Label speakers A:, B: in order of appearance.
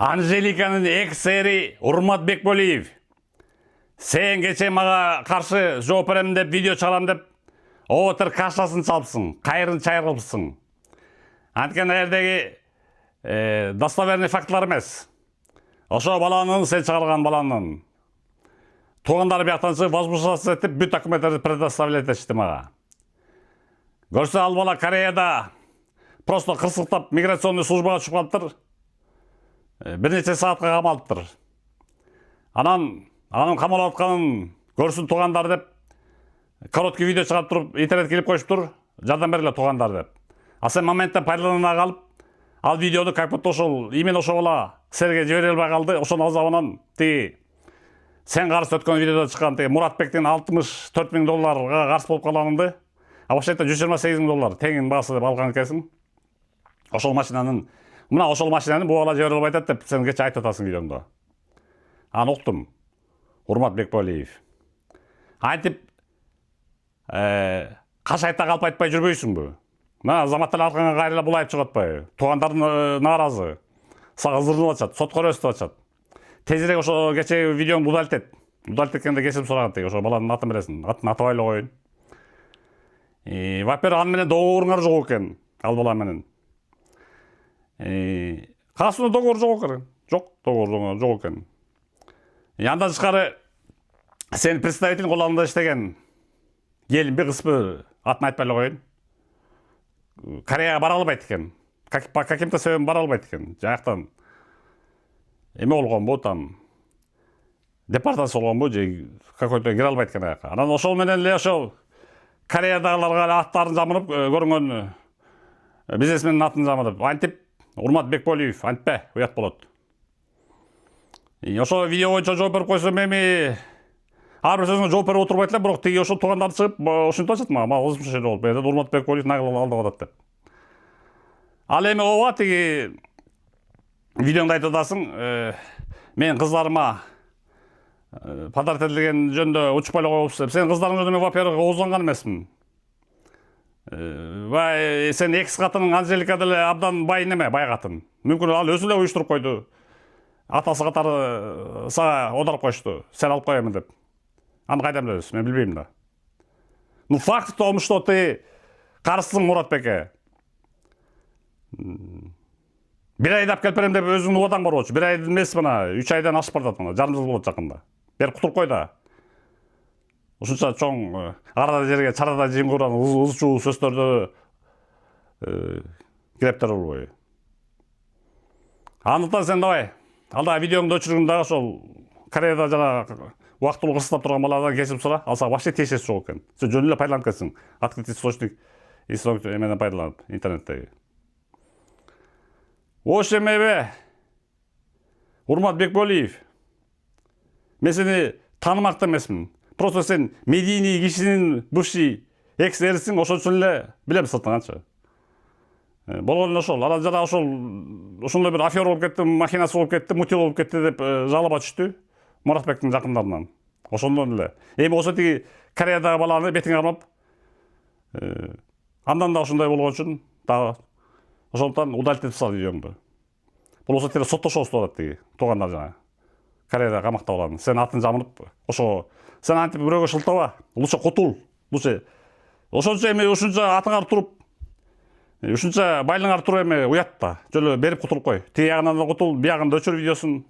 A: Анжеликанын экс-эри Урмат Бекболиев. Сен кече мага каршы жооп берем деп, видео чыгарам деп, отыр кашасын чалыпсың, кайрын чайыр кылыпсың. Анткени жердеги достоверный фактылар эмес. Ошо баланын, сен чыгарган баланын туугандары бияктан чыгып возмущаться этип, бүт документтерди предоставлять этишти мага. Көрсө ал бала Кореяда просто кырсыктап миграционный службага чыгып калыптыр. Bir neçe saatка камалыптыр. Анан камалып атканын көрсүн туугандар деп короткий видео чыгарып туруп интернетке кирип коюшуптур. Жардам бергиле туугандар деп. А сен моменттен пайдалана калып, ал видеону как будто ошол именно ошол бала силерге жибере албай калды. Ошонун азабынан тиги сен каршы өткөн видеодо чыккан тиги Муратбектин $64,000 каршы болуп калганыңды, а вообще-то $128,000 теңин баасы деп алган экенсиң. Ошол машинанын бул бала жибере албай атат деп сен кече айтып атасың видеоңдо. Аны уктум. Урмат Бекболиев. Айтып кашайта калып айтпай жүрбөйсүңбү? Мына азаматтар аркаңа кайрыла булайып чыгып атпайбы? Туугандарың нааразы. Сага ызырынып атышат, сотко көрөсүп атышат. Тезирээк ошо кече видеоңду удалить эт. Удалить эткенде кесип сураган тиги ошо баланын атын бересиң. Атын атабай эле коюн. Во-первых, аны менен договоруңар жок экен, ал бала менен. Касында договор жок экен. Договор жок экен. Андан тышкары сен представитель колунда иштеген келинби кызбы, атын айтпай эле коюн. Кореяга бара албайт экен. По каким-то себебим бара албайт экен. Жаяктан эме болгонбу, там депортация болгонбу, же какой-то кире албайт экен аяка. Анан ошол менен эле ошол Кореядагыларга аттарын жамырып көргөн бизнесмендин атын жамырып, антип Урмат Бекболиев антпе, уят болот. Ошо видео боюнча жооп берип койсом эми ар бир сөзүңө жооп берип отурбайт эле, бирок тиги ошол туугандары чыгып ушинтип атышат мага. Мага кызмыш болуп, Урмат Бекболиев нагыл алдыга атат деп. Ал эми ооба тиги видеоңду айтып атасың, мен кыздарыма подарок этилген жөнүндө учпай эле коюпсуз деп. Сен кыздарың жөнүндө мен, во-первых, оозланган эмесмин. Сен экс катының Анжелика деле абдан бай неме, бай катын. Мүмкүн ал өзү эле уюштуруп койду. Атасы катары сага оодарып коюшту. Сен алып коемун деп. Аны кайдан билебиз? Мен билбейм да. Ну факт в том, что ты каршысың Муратбекке. Bir айда алып келип берем деп өзүңдүн убадаң бар болчу. Bir ай эмес мына, 3 айдан ашып бардат мына. Жарым жыл болот жакында. Бери кутуруп кой да. Ушунча чоң арада жерге чарада жим курган ызчуу сөздөрдү кирептер болбойбу. Андыктан сен давай, алдагы видеоңду өчүргүн дагы ошол Кореяда жана убактылуу кырсыктап турган баладан кесип сура. Ал сага вообще тиешеси жок экен. Сен жөн эле пайдаланып кетсиң. Открытый источник эмеден пайдаланып интернеттеги. Ош эмебе, Урмат Бекболиев. Мен сени таанымак эмесмин. Просто сен медийный кишинин бывший экс-эрисиң, ошон үчүн эле билем сыртыңанчы. Болгон эле ошол. Анан жана ошондой бир афера болуп кетти, махинасы болуп кетти, мутил болуп кетти деп жалоба түштү Муратбектин жакындарынан. Ошондон эле. Эми ошо тиги Кореядагы баланы бетиңе кармап, андан да ошондой болгон үчүн дагы ошондон удалить этип сал видеоңду. Бул болсо тиги соттошобуз деп атат тиги туугандар жана. Кореяда камакта баланы. Сен атын жамырып, ошо сен антип бирөөгө шылтаба. Лучше кутул. Лучше ошончо эми ушунча атыңар туруп, ушунча байлыгыңар туруп эми уят да. Жөлө берип кутулуп кой. Тиги ягынан да кутул, биягында өчүр видеосун.